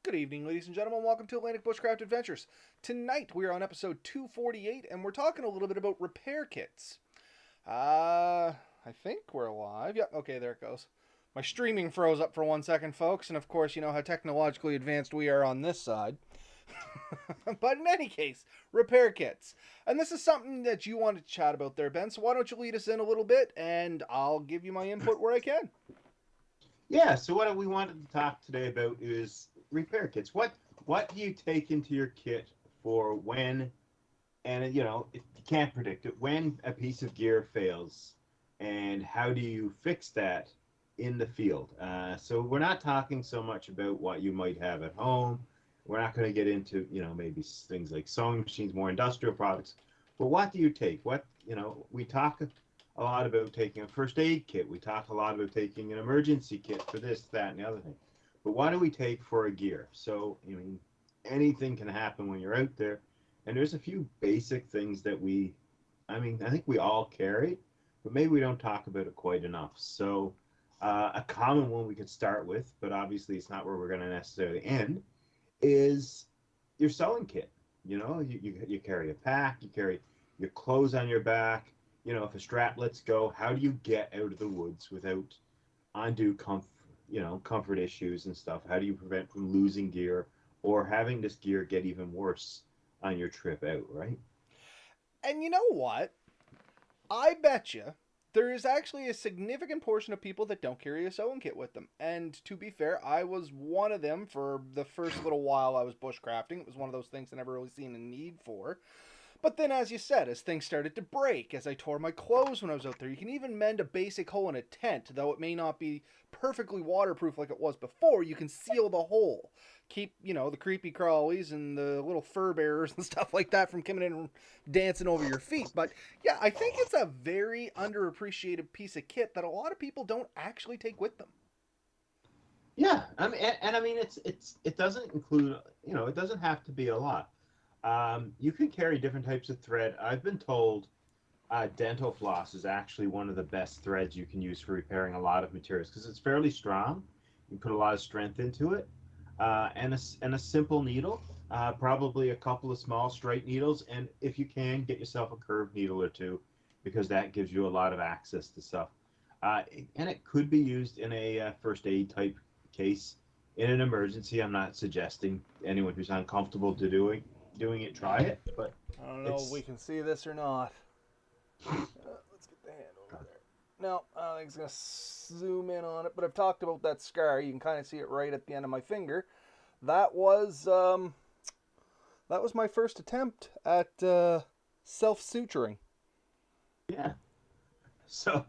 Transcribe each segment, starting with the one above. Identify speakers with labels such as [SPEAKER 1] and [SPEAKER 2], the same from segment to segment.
[SPEAKER 1] Good evening, ladies and gentlemen. Welcome to Atlantic Bushcraft Adventures. Tonight we are on episode 248, and we're talking a little bit about repair kits. I think we're live. Yep, okay, there it goes. My streaming froze up for 1 second, folks, and of course, you know how technologically advanced we are on this side. But in any case, repair kits. And this is something that you wanted to chat about there, Ben, so why don't you lead us in a little bit, and I'll give you my input where I can.
[SPEAKER 2] Yeah, so what we wanted to talk today about is repair kits. What do you take into your kit for when, and if you can't predict it, when a piece of gear fails, and how do you fix that in the field? So we're not talking so much about what you might have at home. We're not going to get into maybe things like sewing machines, more industrial products. But what do you take? We talk a lot about taking a first aid kit. We talk a lot about taking an emergency kit for this, that, and the other thing. But what do we take for a gear? So, anything can happen when you're out there. And there's a few basic things that I think we all carry, but maybe we don't talk about it quite enough. So, a common one we could start with, but obviously it's not where we're going to necessarily end, is your sewing kit. You carry a pack, you carry your clothes on your back. If a strap lets go, how do you get out of the woods without undue comfort issues and stuff? How do you prevent from losing gear or having this gear get even worse on your trip out, right?
[SPEAKER 1] And you know what? I bet you there is actually a significant portion of people that don't carry a sewing kit with them. And to be fair, I was one of them for the first little while I was bushcrafting. It was one of those things I never really seen a need for. But then, as you said, as things started to break, as I tore my clothes when I was out there, you can even mend a basic hole in a tent, though it may not be perfectly waterproof like it was before. You can seal the hole. Keep, the creepy crawlies and the little fur bearers and stuff like that from coming in and dancing over your feet. But yeah, I think it's a very underappreciated piece of kit that a lot of people don't actually take with them.
[SPEAKER 2] Yeah, I mean, it doesn't include, it doesn't have to be a lot. You can carry different types of thread. I've been told dental floss is actually one of the best threads you can use for repairing a lot of materials because it's fairly strong. You put a lot of strength into it, and a simple needle, probably a couple of small straight needles, and if you can, get yourself a curved needle or two, because that gives you a lot of access to stuff. And it could be used in a first aid type case in an emergency. I'm not suggesting anyone who's uncomfortable to doing it try it, but
[SPEAKER 1] I don't know if we
[SPEAKER 2] it's
[SPEAKER 1] can see this or not. Let's get the hand over there. No, I think it's going to zoom in on it, but I've talked about that scar. You can kind of see it right at the end of my finger. That was my first attempt at self suturing.
[SPEAKER 2] yeah. So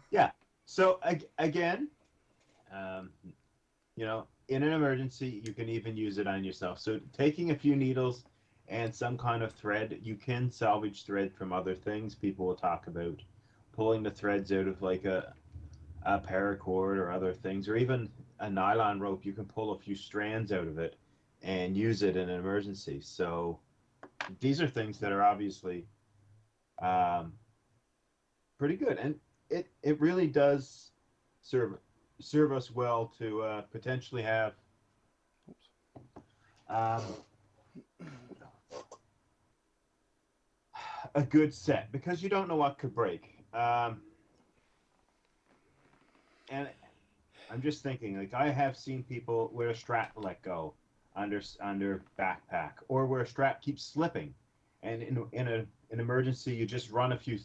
[SPEAKER 2] yeah. So again, um, in an emergency, you can even use it on yourself. So taking a few needles and some kind of thread, you can salvage thread from other things. People will talk about pulling the threads out of like a paracord or other things, or even a nylon rope. You can pull a few strands out of it and use it in an emergency. So these are things that are obviously um, pretty good, and it really does serve serve us well to potentially have um, a good set because you don't know what could break. And I'm just thinking, like I have seen people where a strap let go under backpack, or where a strap keeps slipping, and in an emergency, you just run a few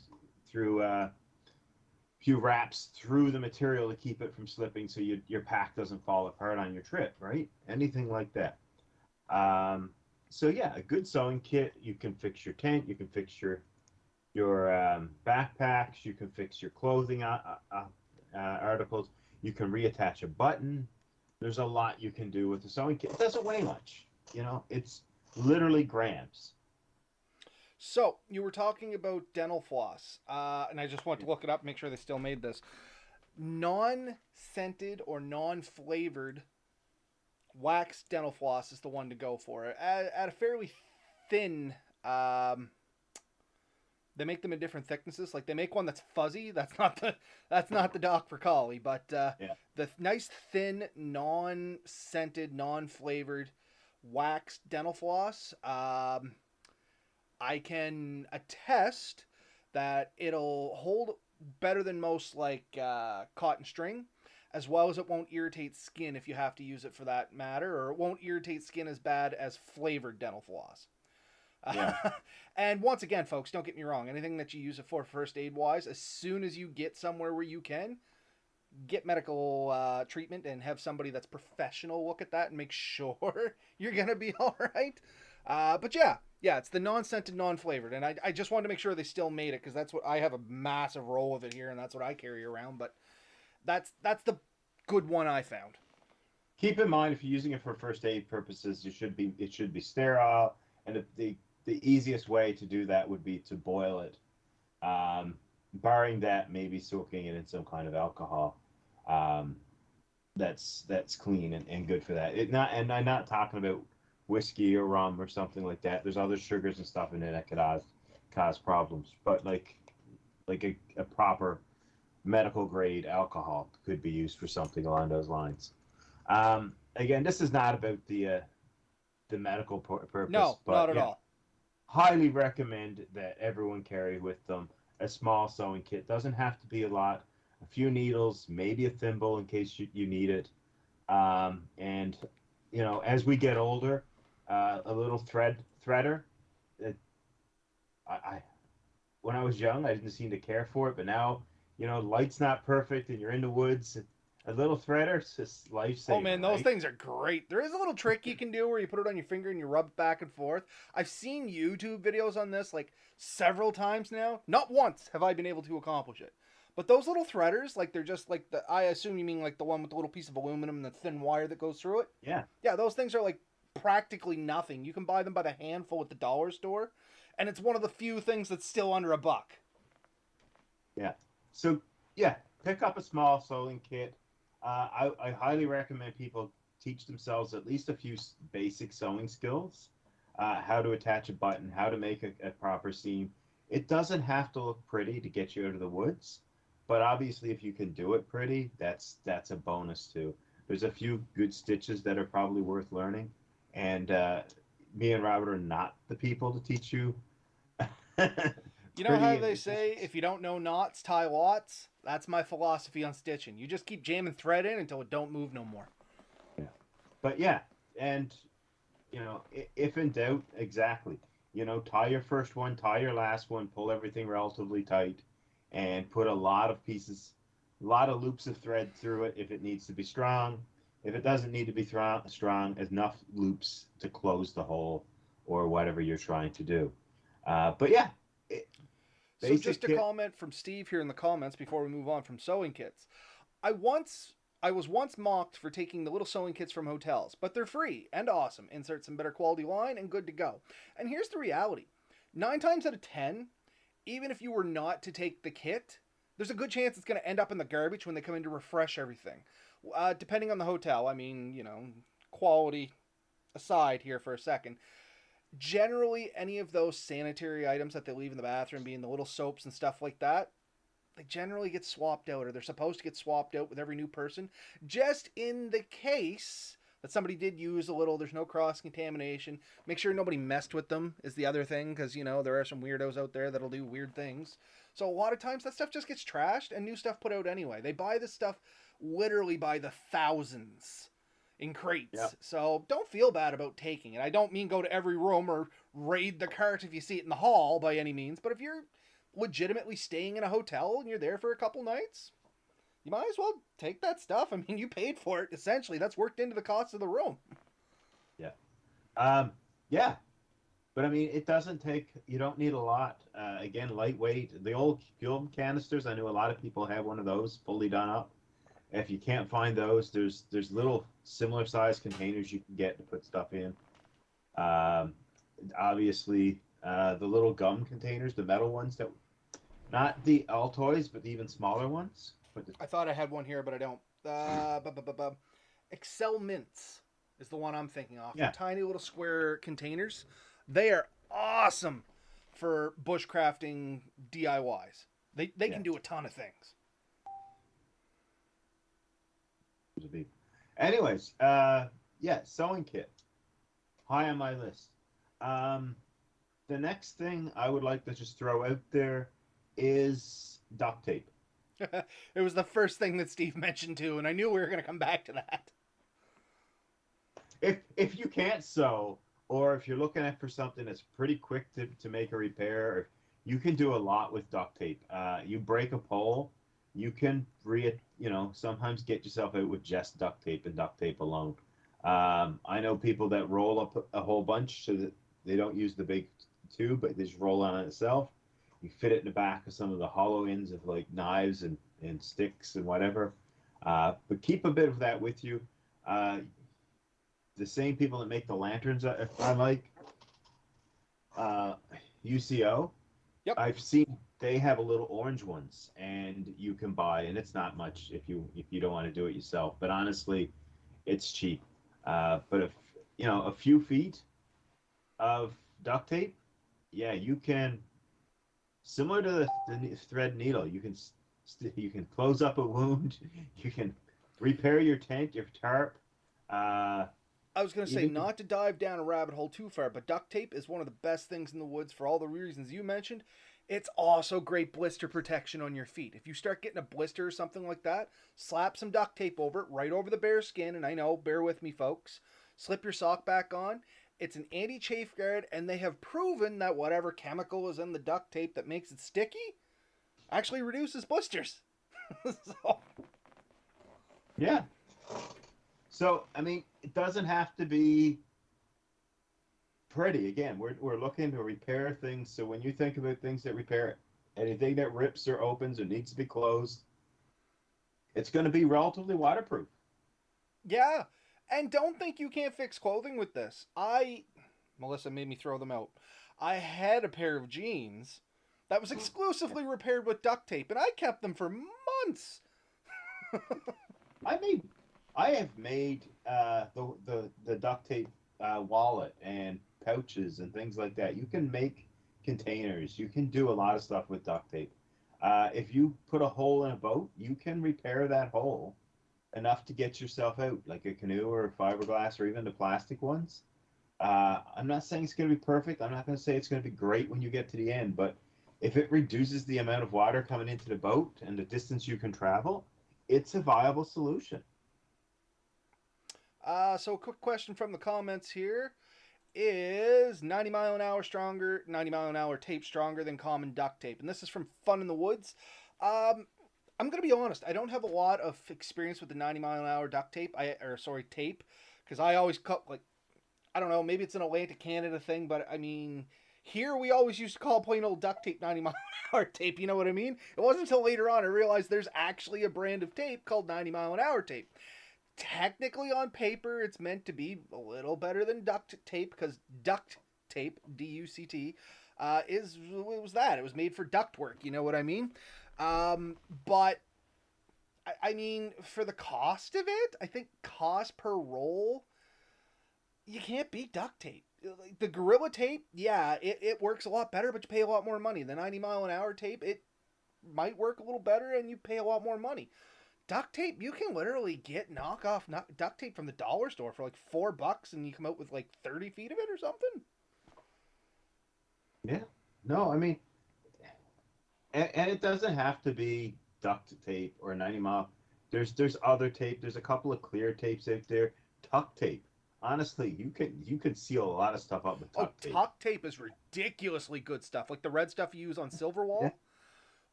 [SPEAKER 2] wraps through the material to keep it from slipping, so your pack doesn't fall apart on your trip, right? Anything like that. Um, so yeah, a good sewing kit. You can fix your tent. You can fix your backpacks. You can fix your clothing articles. You can reattach a button. There's a lot you can do with the sewing kit. It doesn't weigh much. It's literally grams.
[SPEAKER 1] So, you were talking about dental floss, and I just want to look it up, make sure they still made this. Non scented or non flavored wax dental floss is the one to go for. At a fairly thin, um, They make them in different thicknesses. Like they make one that's fuzzy. That's not the Doc for Collie, but
[SPEAKER 2] Yeah.
[SPEAKER 1] the nice thin, non-scented, non-flavored waxed dental floss. I can attest that it'll hold better than most like cotton string, as well as it won't irritate skin if you have to use it for that matter, or it won't irritate skin as bad as flavored dental floss.
[SPEAKER 2] Yeah.
[SPEAKER 1] And once again, folks, don't get me wrong. Anything that you use it for first aid wise, as soon as you get somewhere where you can, get medical treatment and have somebody that's professional look at that and make sure you're going to be all right. But yeah, it's the non-scented, non-flavored. And I just wanted to make sure they still made it because that's what I have a massive roll of it here and that's what I carry around. But that's the good one I found.
[SPEAKER 2] Keep in mind, if you're using it for first aid purposes, it should be sterile, and the easiest way to do that would be to boil it. Barring that, maybe soaking it in some kind of alcohol. That's clean and good for that. And I'm not talking about whiskey or rum or something like that. There's other sugars and stuff in it that could cause problems. But like a proper medical grade alcohol could be used for something along those lines. Again, this is not about the medical purpose.
[SPEAKER 1] No,
[SPEAKER 2] but
[SPEAKER 1] not at
[SPEAKER 2] yeah,
[SPEAKER 1] all.
[SPEAKER 2] highly recommend that everyone carry with them a small sewing kit. Doesn't have to be a lot. A few needles, maybe a thimble in case you need it. And as we get older, a little threader. I when I was young, I didn't seem to care for it, but now, light's not perfect, and you're in the woods. A little threader is just lifesaver.
[SPEAKER 1] Oh man, those
[SPEAKER 2] right?
[SPEAKER 1] things are great. There is a little trick you can do where you put it on your finger and you rub it back and forth. I've seen YouTube videos on this like several times now. Not once have I been able to accomplish it. But those little threaders, like they're just like I assume you mean like the one with the little piece of aluminum and the thin wire that goes through it.
[SPEAKER 2] Yeah.
[SPEAKER 1] Yeah, those things are like practically nothing. You can buy them by the handful at the dollar store, and it's one of the few things that's still under $1.
[SPEAKER 2] Yeah. So yeah, pick up a small sewing kit. I highly recommend people teach themselves at least a few basic sewing skills. How to attach a button, how to make a proper seam. It doesn't have to look pretty to get you out of the woods, but obviously if you can do it pretty, that's a bonus too. There's a few good stitches that are probably worth learning, and me and Robert are not the people to teach you.
[SPEAKER 1] You know how they say if you don't know knots, tie lots? That's my philosophy on stitching. You just keep jamming thread in until it don't move no more.
[SPEAKER 2] Yeah. But yeah, and if in doubt, exactly. Tie your first one, tie your last one, pull everything relatively tight, and put a lot of loops of thread through it if it needs to be strong. If it doesn't need to be strong, enough loops to close the hole or whatever you're trying to do. But yeah.
[SPEAKER 1] So just a comment from Steve here in the comments before we move on from sewing kits. I was once mocked for taking the little sewing kits from hotels, but they're free and awesome. Insert some better quality line and good to go. And here's the reality. 9 times out of 10, even if you were not to take the kit, there's a good chance it's going to end up in the garbage when they come in to refresh everything. Depending on the hotel, I mean, quality aside here for a second. Generally, any of those sanitary items that they leave in the bathroom, being the little soaps and stuff like that, they generally get swapped out, or they're supposed to get swapped out with every new person, just in the case that somebody did use a little, there's no cross-contamination. Make sure nobody messed with them is the other thing, because, there are some weirdos out there that'll do weird things. So a lot of times that stuff just gets trashed and new stuff put out anyway. They buy this stuff literally by the thousands in crates.
[SPEAKER 2] Yep.
[SPEAKER 1] So don't feel bad about taking it. I don't mean go to every room or raid the cart if you see it in the hall by any means, but if you're legitimately staying in a hotel and you're there for a couple nights, you might as well take that stuff. I mean, you paid for it, essentially. That's worked into the cost of the room.
[SPEAKER 2] Yeah. Yeah. But I mean, it doesn't take, you don't need a lot. Again, lightweight. The old fuel canisters, I knew a lot of people have one of those fully done up. If you can't find those, there's little similar size containers you can get to put stuff in. Obviously, the little gum containers, the metal ones not the Altoids, but the even smaller ones.
[SPEAKER 1] I thought I had one here, but I don't. Excel Mints is the one I'm thinking of.
[SPEAKER 2] Yeah.
[SPEAKER 1] Tiny little square containers. They are awesome for bushcrafting DIYs. They
[SPEAKER 2] Yeah.
[SPEAKER 1] can do a ton of things.
[SPEAKER 2] Anyways, yeah, sewing kit. High on my list. Um, the next thing I would like to just throw out there is duct tape.
[SPEAKER 1] It was the first thing that Steve mentioned too, and I knew we were going to come back to that.
[SPEAKER 2] If you can't sew, or if you're looking at for something that's pretty quick to make a repair, you can do a lot with duct tape. You break a pole, you can sometimes get yourself out with just duct tape and duct tape alone. I know people that roll up a whole bunch so that they don't use the big tube, but they just roll on it itself. You fit it in the back of some of the hollow ends of like knives and sticks and whatever. But keep a bit of that with you. Uh, the same people that make the lanterns I like, uh, UCO.
[SPEAKER 1] Yep.
[SPEAKER 2] I've seen they have a little orange ones, and you can buy, and it's not much if you don't want to do it yourself. But honestly, it's cheap. But if a few feet of duct tape, yeah, you can. Similar to the thread needle, you can close up a wound, you can repair your tent, your tarp. Uh,
[SPEAKER 1] I was going to say,
[SPEAKER 2] even
[SPEAKER 1] not to dive down a rabbit hole too far, but duct tape is one of the best things in the woods for all the reasons you mentioned. It's also great blister protection on your feet. If you start getting a blister or something like that, slap some duct tape over it, right over the bare skin. And I know, bear with me, folks. Slip your sock back on. It's an anti chafe guard, and they have proven that whatever chemical is in the duct tape that makes it sticky actually reduces blisters. So,
[SPEAKER 2] yeah. So I mean, it doesn't have to be pretty. Again, we're looking to repair things. So when you think about things that repair, anything that rips or opens or needs to be closed, it's going to be relatively waterproof.
[SPEAKER 1] yeah. And don't think you can't fix clothing with this. Melissa made me throw them out. I had a pair of jeans that was exclusively repaired with duct tape, and I kept them for months.
[SPEAKER 2] I made, I have made the duct tape wallet and pouches and things like that. You can make containers. You can do a lot of stuff with duct tape. If you put a hole in a boat, you can repair that hole enough to get yourself out, like a canoe or fiberglass or even the plastic ones. I'm not saying it's going to be perfect. I'm not going to say it's going to be great when you get to the end, but if it reduces the amount of water coming into the boat and the distance you can travel, it's a viable solution.
[SPEAKER 1] So a quick question from the comments here. Is 90 mile an hour stronger, 90 mile an hour tape stronger than common duct tape? And this is from Fun in the Woods. I'm going to be honest. I don't have a lot of experience with the 90 mile an hour duct tape. Tape. Because I always cut, like, I don't know, maybe it's an Atlantic Canada thing, but I mean, here we always used to call plain old duct tape 90 mile an hour tape. You know what I mean? It wasn't until later on I realized there's actually a brand of tape called 90 mile an hour tape. Technically, on paper, it's meant to be a little better than duct tape because duct tape, DUCT, it was that. It was made for duct work. You know what I mean? But I mean, for the cost of it, I think cost per roll, you can't beat duct tape. Like, the Gorilla tape, yeah, it works a lot better, but you pay a lot more money. The 90 mile an hour tape, it might work a little better and you pay a lot more money. Duct tape, you can literally get knockoff duct tape from the dollar store for like $4 and you come out with like 30 feet of it or something.
[SPEAKER 2] Yeah. No, I mean, and it doesn't have to be duct tape or 90 mile. There's other tape. There's a couple of clear tapes out there. Tuck tape. Honestly, you can seal a lot of stuff up with
[SPEAKER 1] Oh,
[SPEAKER 2] tuck tape.
[SPEAKER 1] tuck tape is ridiculously good stuff. Like the red stuff you use on
[SPEAKER 2] Yeah.
[SPEAKER 1] Silverwall.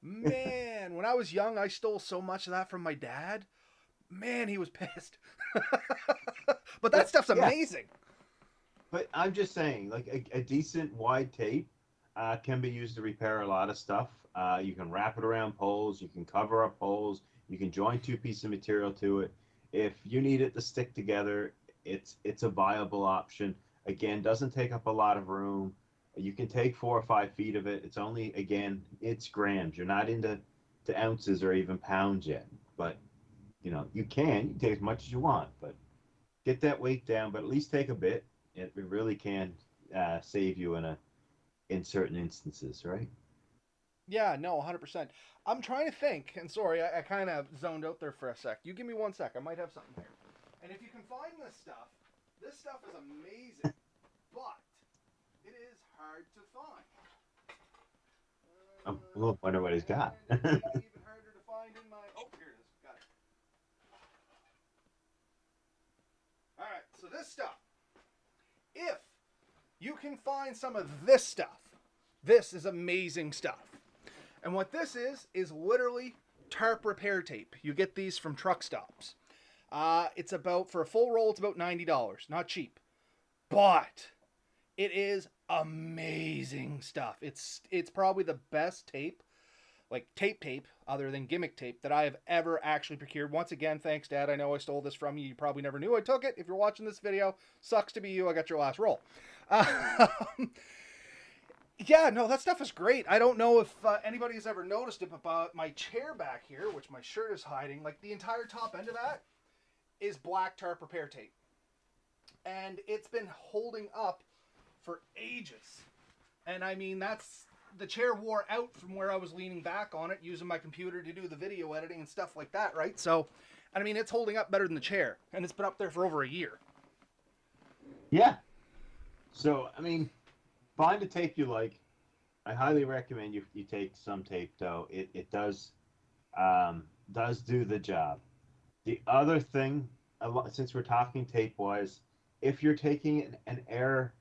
[SPEAKER 1] Man, when I was young, I stole so much of that from my dad. Man, he was pissed. But that
[SPEAKER 2] But
[SPEAKER 1] stuff's
[SPEAKER 2] yeah,
[SPEAKER 1] amazing.
[SPEAKER 2] but I'm just saying, like a decent wide tape can be used to repair a lot of stuff. You can wrap it around poles. You can cover up holes. You can join two pieces of material to it. If you need it to stick together, it's a viable option. Again, doesn't take up a lot of room. You can take 4 or 5 feet of it. It's only, again, it's grams. You're not into ounces or even pounds yet. But you can take as much as you want, but get that weight down. But at least take a bit. It really can save you in certain instances, right?
[SPEAKER 1] Yeah, no, 100%. I'm trying to think, and sorry, I kind of zoned out there for a sec. You give me 1 sec, I might have something here. And if you can find this stuff is amazing, but it is hard to find.
[SPEAKER 2] I'm a little wonder what he's got.
[SPEAKER 1] And it's even harder to find in my. Oh, here it is. Got it. All right, so this stuff. If you can find some of this stuff, this is amazing stuff. And what this is literally tarp repair tape. You get these from truck stops. It's about, for a full roll, it's about $90. Not cheap. But it is amazing stuff. It's probably the best tape, like tape, other than gimmick tape, that I have ever actually procured. Once again, thanks, Dad. I know I stole this from you. You probably never knew I took it. If you're watching this video, sucks to be you. I got your last roll. Yeah, no, that stuff is great. I don't know if anybody's ever noticed it, but about my chair back here, which my shirt is hiding, like the entire top end of that is black tarp repair tape. And it's been holding up for ages. And I mean, the chair wore out from where I was leaning back on it, using my computer to do the video editing and stuff like that, right? So, I mean, it's holding up better than the chair, and it's been up there for over a year.
[SPEAKER 2] Yeah. So, I mean, find a tape you like. I highly recommend you take some tape, though. It does do the job. The other thing, since we're talking tape wise, if you're taking an air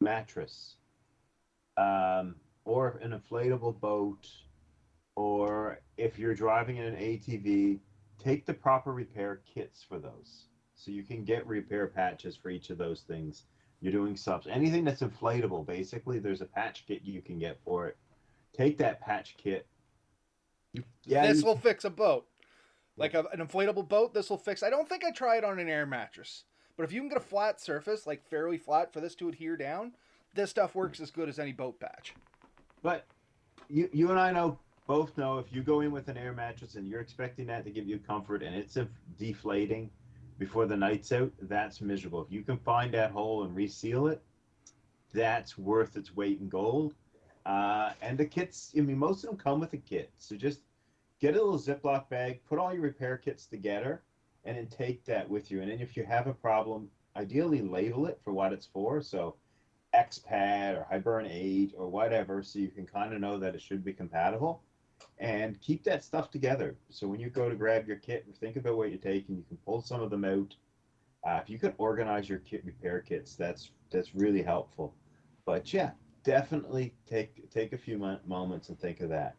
[SPEAKER 2] mattress, or an inflatable boat, or if you're driving in an ATV, take the proper repair kits for those. So you can get repair patches for each of those things. You're doing subs. Anything that's inflatable, basically, there's a patch kit you can get for it. Take that patch kit.
[SPEAKER 1] This will fix a boat. Like an inflatable boat, this will fix. I don't think I tried on an air mattress. But if you can get a flat surface, like fairly flat, for this to adhere down, this stuff works as good as any boat patch.
[SPEAKER 2] But you and I both know if you go in with an air mattress and you're expecting that to give you comfort and it's deflating before the night's out, that's miserable. If you can find that hole and reseal it, that's worth its weight in gold. And the kits, I mean, most of them come with a kit. So just get a little Ziploc bag, put all your repair kits together, and then take that with you. And then if you have a problem, ideally label it for what it's for. So expat or hibernate or whatever, so you can kind of know that it should be compatible, and keep that stuff together. So when you go to grab your kit, think about what you're taking. You can pull some of them out. If you can organize your kit repair kits, that's really helpful. But yeah, definitely take a few moments and think of that.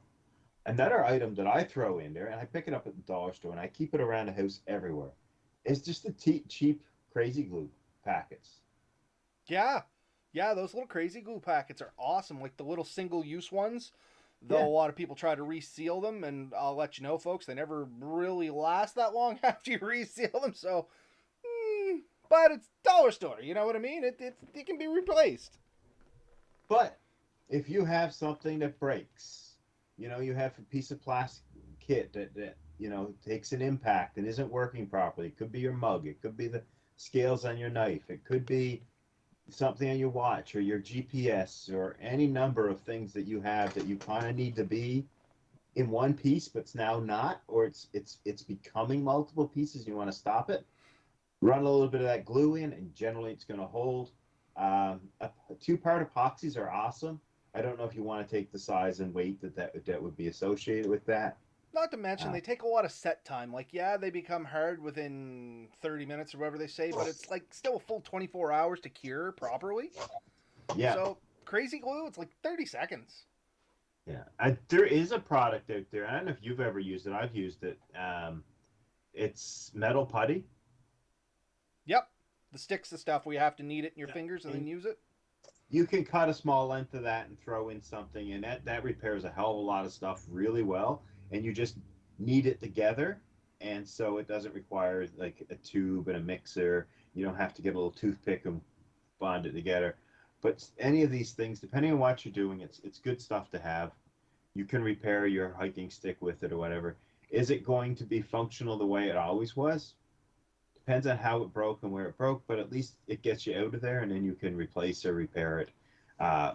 [SPEAKER 2] Another item that I throw in there, and I pick it up at the dollar store, and I keep it around the house everywhere, is just the cheap crazy glue packets.
[SPEAKER 1] Yeah. Yeah, those little crazy glue packets are awesome. Like the little single-use ones. Though
[SPEAKER 2] Yeah.
[SPEAKER 1] a lot of people try to reseal them, and I'll let you know, folks, they never really last that long after you reseal them. So, but it's dollar store. You know what I mean? It can be replaced.
[SPEAKER 2] But if you have something that breaks, you have a piece of plastic kit that takes an impact and isn't working properly. It could be your mug. It could be the scales on your knife. It could be something on your watch or your GPS or any number of things that you have that you kind of need to be in one piece, but it's now not, or it's becoming multiple pieces. You want to stop it. Run a little bit of that glue in, and generally it's going to hold. A two-part epoxies are awesome. I don't know if you want to take the size and weight that would be associated with that.
[SPEAKER 1] Not to mention,
[SPEAKER 2] Uh,
[SPEAKER 1] they take a lot of set time. Like, yeah, they become hard within 30 minutes or whatever they say, but it's like still a full 24 hours to cure properly.
[SPEAKER 2] yeah,
[SPEAKER 1] So, crazy glue, it's like 30 seconds.
[SPEAKER 2] yeah. There is a product out there. I don't know if you've ever used it. I've used it. It's metal putty.
[SPEAKER 1] Yep. The sticks of stuff where you have to knead it in your
[SPEAKER 2] Yeah.
[SPEAKER 1] fingers and then use it.
[SPEAKER 2] You can cut a small length of that and throw in something, and that repairs a hell of a lot of stuff really well. And you just knead it together, and so it doesn't require like a tube and a mixer. You don't have to get a little toothpick and bond it together. But any of these things, depending on what you're doing, it's good stuff to have. You can repair your hiking stick with it or whatever. Is it going to be functional the way it always was? Depends on how it broke and where it broke, but at least it gets you out of there, and then you can replace or repair it.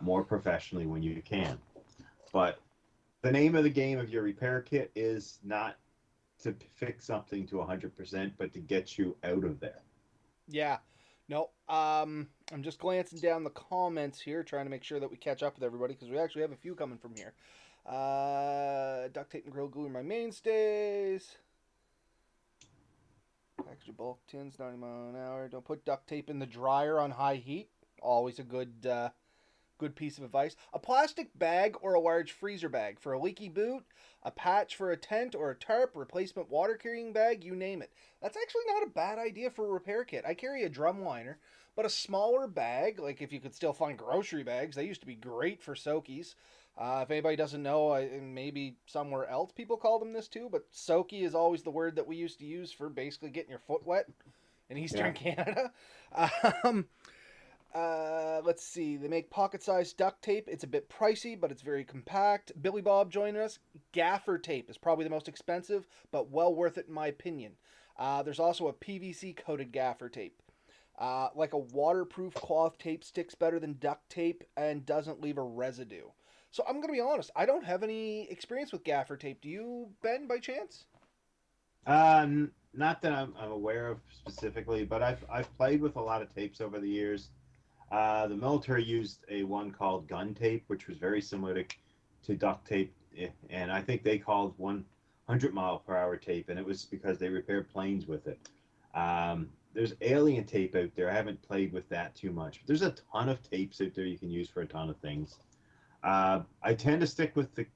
[SPEAKER 2] more professionally when you can. But the name of the game of your repair kit is not to fix something to 100%, but to get you out of there.
[SPEAKER 1] Yeah. No. I'm just glancing down the comments here, trying to make sure that we catch up with everybody because we actually have a few coming from here. Duct tape and grill glue are my mainstays. Extra bulk tins, 90 mile an hour. Don't put duct tape in the dryer on high heat. Always a good piece of advice. A plastic bag or a large freezer bag for a leaky boot, a patch for a tent or a tarp, replacement water carrying bag, you name it. That's actually not a bad idea for a repair kit. I carry a drum liner, but a smaller bag, like if you could still find grocery bags, they used to be great for soakies. If anybody doesn't know, maybe somewhere else people call them this too, but soaky is always the word that we used to use for basically getting your foot wet in
[SPEAKER 2] Yeah.
[SPEAKER 1] Eastern Canada. Um, let's see. They make pocket-sized duct tape. It's a bit pricey, but it's very compact. Billy Bob joining us. Gaffer tape is probably the most expensive, but well worth it in my opinion. There's also a PVC-coated gaffer tape. Like a waterproof cloth tape sticks better than duct tape and doesn't leave a residue. So I'm gonna be honest. I don't have any experience with gaffer tape. Do you, Ben, by chance?
[SPEAKER 2] Not that I'm aware of specifically, but I've played with a lot of tapes over the years. The military used a one called gun tape, which was very similar to duct tape, and I think they called 100-mile-per-hour tape, and it was because they repaired planes with it. There's alien tape out there. I haven't played with that too much. But there's a ton of tapes out there you can use for a ton of things. I tend to stick with the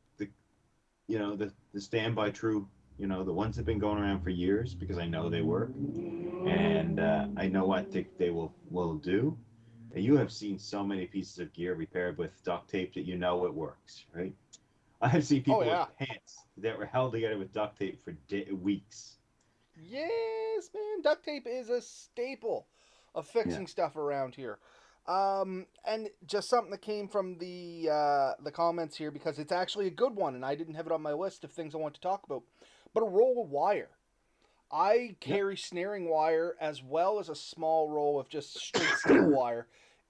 [SPEAKER 2] the standby true, the ones that have been going around for years because I know they work and I know what they will do. And you have seen so many pieces of gear repaired with duct tape that you know it works, right? I have seen
[SPEAKER 1] Oh
[SPEAKER 2] people with
[SPEAKER 1] yeah.
[SPEAKER 2] pants that were held together with duct tape for weeks.
[SPEAKER 1] Yes, man. Duct tape is a staple of
[SPEAKER 2] Yeah.
[SPEAKER 1] fixing stuff around here. And just something that came from the comments here because it's actually a good one, and I didn't have it on my list of things I want to talk about. But a roll of wire. I
[SPEAKER 2] Yep.
[SPEAKER 1] carry snaring wire as well as a small roll of just straight steel wire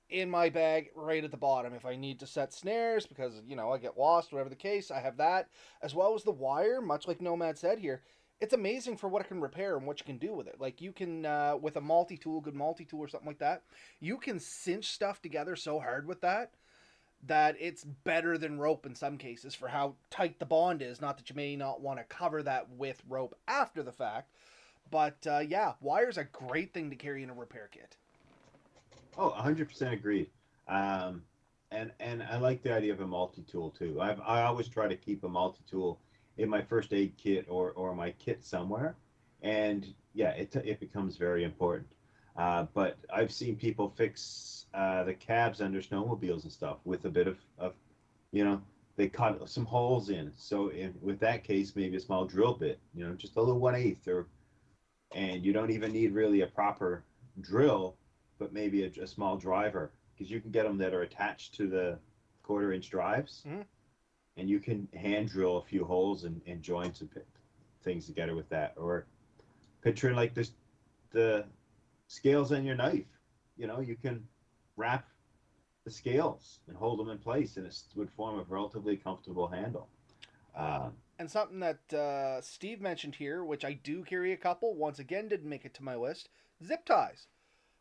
[SPEAKER 1] in my bag right at the bottom. If I need to set snares because, I get lost, whatever the case, I have that. As well as the wire, much like Nomad said here, it's amazing for what it can repair and what you can do with it. Like you can, with a multi-tool, good multi-tool or something like that, you can cinch stuff together so hard with that it's better than rope in some cases for how tight the bond is. Not that you may not want to cover that with rope after the fact, but yeah, wire's a great thing to carry in a repair kit.
[SPEAKER 2] Oh, 100% agreed. Um, and I like the idea of a multi-tool too. I always try to keep a multi-tool in my first aid kit or my kit somewhere, and yeah, it becomes very important. But I've seen people fix the cabs under snowmobiles and stuff with a bit of you know they cut some holes in. So with that case, maybe a small drill bit, just a little 1/8 or and you don't even need really a proper drill, but maybe a small driver because you can get them that are attached to the quarter-inch drives,
[SPEAKER 1] Mm-hmm.
[SPEAKER 2] and you can hand drill a few holes and join some things together with that. Or picture like this, the scales on your knife. You can wrap the scales and hold them in place, and it would form a relatively comfortable handle.
[SPEAKER 1] Uh,
[SPEAKER 2] Um,
[SPEAKER 1] and something that Steve mentioned here, which I do carry a couple, once again didn't make it to my list, zip ties.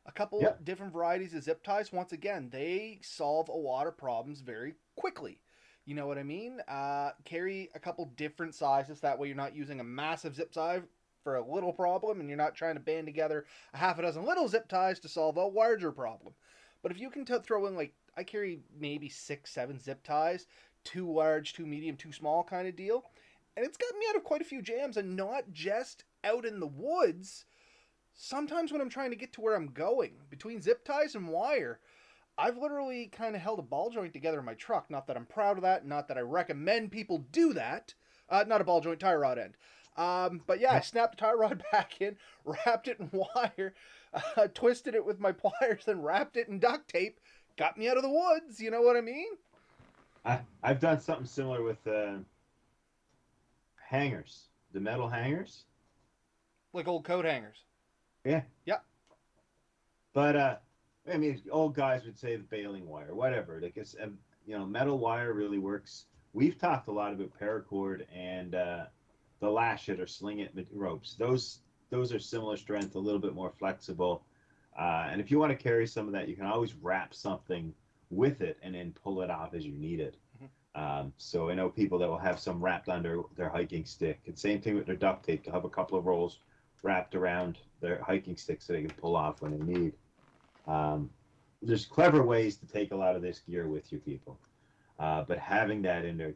[SPEAKER 1] A couple
[SPEAKER 2] yeah,
[SPEAKER 1] different varieties of zip ties. Once again, they solve a lot of problems very quickly. You know what I mean? Carry a couple different sizes. That way, you're not using a massive zip tie for a little problem, and you're not trying to band together a half a dozen little zip ties to solve a larger problem. But if you can throw in, like, I carry maybe 6, 7 zip ties, two large, two medium, two small kind of deal, and it's gotten me out of quite a few jams, and not just out in the woods. Sometimes when I'm trying to get to where I'm going, between zip ties and wire, I've literally kind of held a ball joint together in my truck. Not that I'm proud of that, not that I recommend people do that. Not a ball joint, tie rod end. But yeah, I
[SPEAKER 2] yeah.
[SPEAKER 1] snapped the tie rod back in, wrapped it in wire, twisted it with my pliers, then wrapped it in duct tape. Got me out of the woods, you know what I mean?
[SPEAKER 2] I've done something similar with hangers, the metal hangers.
[SPEAKER 1] Like old coat hangers.
[SPEAKER 2] Yeah,
[SPEAKER 1] Yep.
[SPEAKER 2] but I mean, old guys would say the baling wire, whatever. Like it's, metal wire really works. We've talked a lot about paracord and the lash it or sling it ropes. Those are similar strength, a little bit more flexible. And if you want to carry some of that, you can always wrap something with it and then pull it off as you need it.
[SPEAKER 1] Mhm.
[SPEAKER 2] So I know people that will have some wrapped under their hiking stick. And same thing with their duct tape. They'll have a couple of rolls wrapped around their hiking stick so they can pull off when they need. Um, there's clever ways to take a lot of this gear with you, people. But having that in there,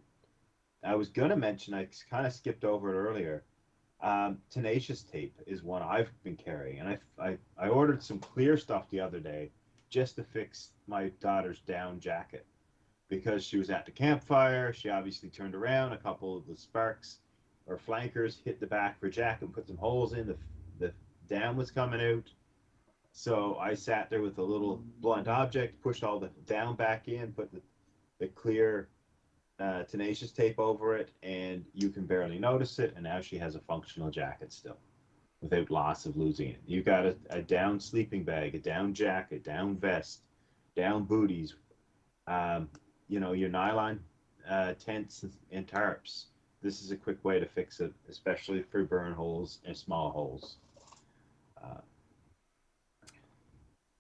[SPEAKER 2] I was going to mention, I kind of skipped over it earlier. Tenacious tape is one I've been carrying, and I ordered some clear stuff the other day just to fix my daughter's down jacket because she was at the campfire. She obviously turned around. A couple of the sparks or flankers hit the back of her jacket and put some holes in. The down was coming out. So I sat there with a little blunt object, pushed all the down back in, put the clear tenacious tape over it, and you can barely notice it. And now she has a functional jacket still without loss of losing it. You got a down sleeping bag, a down jacket, down vest, down booties, your nylon tents and tarps. This is a quick way to fix it, especially for burn holes and small holes.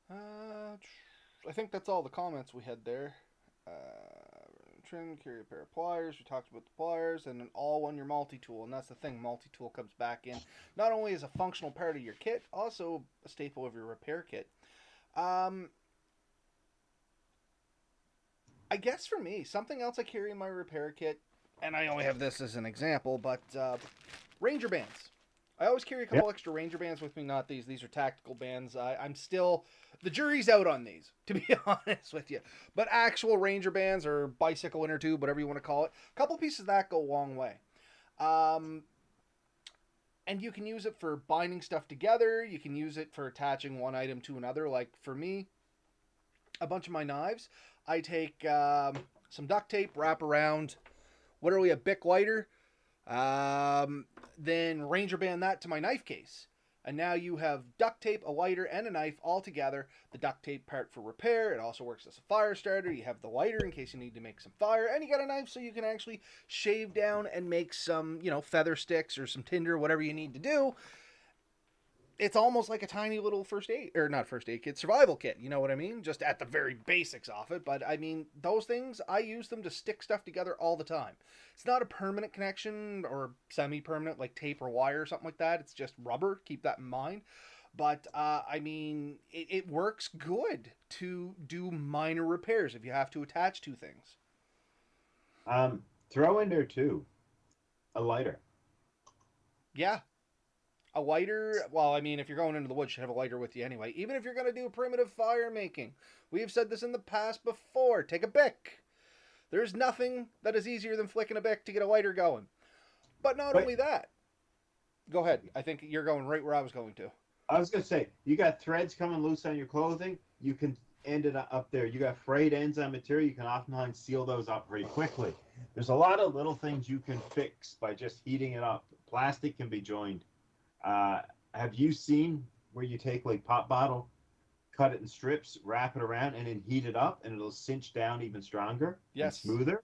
[SPEAKER 2] Uh,
[SPEAKER 1] I think that's all the comments we had there. Uh, Trim, carry a pair of pliers. We talked about the pliers, and an all-one your multi-tool. And that's the thing, multi-tool comes back in not only as a functional part of your kit, also a staple of your repair kit. Um, I guess for me, something else I carry in my repair kit, and I only have this as an example, but Ranger bands. I always carry a
[SPEAKER 2] yeah.
[SPEAKER 1] couple extra Ranger bands with me. Not these; these are tactical bands. I'm still the jury's out on these, to be honest with you. But actual Ranger bands or bicycle inner tube, whatever you want to call it, a couple pieces of that go a long way. Um, and you can use it for binding stuff together. You can use it for attaching one item to another. Like for me, a bunch of my knives, I take some duct tape, wrap around literally a Bic lighter, then Ranger band that to my knife case. And now you have duct tape, a lighter, and a knife all together. The duct tape part for repair. It also works as a fire starter. You have the lighter in case you need to make some fire. And you got a knife so you can actually shave down and make some, feather sticks or some tinder, whatever you need to do. It's almost like a tiny little first aid, or not first aid kit, survival kit. You know what I mean? Just at the very basics of it. But I mean, those things, I use them to stick stuff together all the time. It's not a permanent connection or semi permanent like tape or wire or something like that. It's just rubber. Keep that in mind. But I mean, it works good to do minor repairs if you have to attach two things.
[SPEAKER 2] Throw in there too a lighter.
[SPEAKER 1] Yeah, a lighter. Well, I mean, if you're going into the woods, you should have a lighter with you anyway. Even if you're going to do primitive fire making, we've said this in the past before. Take a Bic. There's nothing that is easier than flicking a Bic to get a lighter going. But not
[SPEAKER 2] But
[SPEAKER 1] only that. Go ahead. I think you're going right where I was going to.
[SPEAKER 2] I was gonna say, you got threads coming loose on your clothing. You can end it up there. You got frayed ends on material. You can oftentimes seal those up pretty quickly. There's a lot of little things you can fix by just heating it up. Plastic can be joined. Have you seen where you take like pop bottle, cut it in strips, wrap it around, and then heat it up, and it'll cinch down even stronger and
[SPEAKER 1] Yes.
[SPEAKER 2] smoother?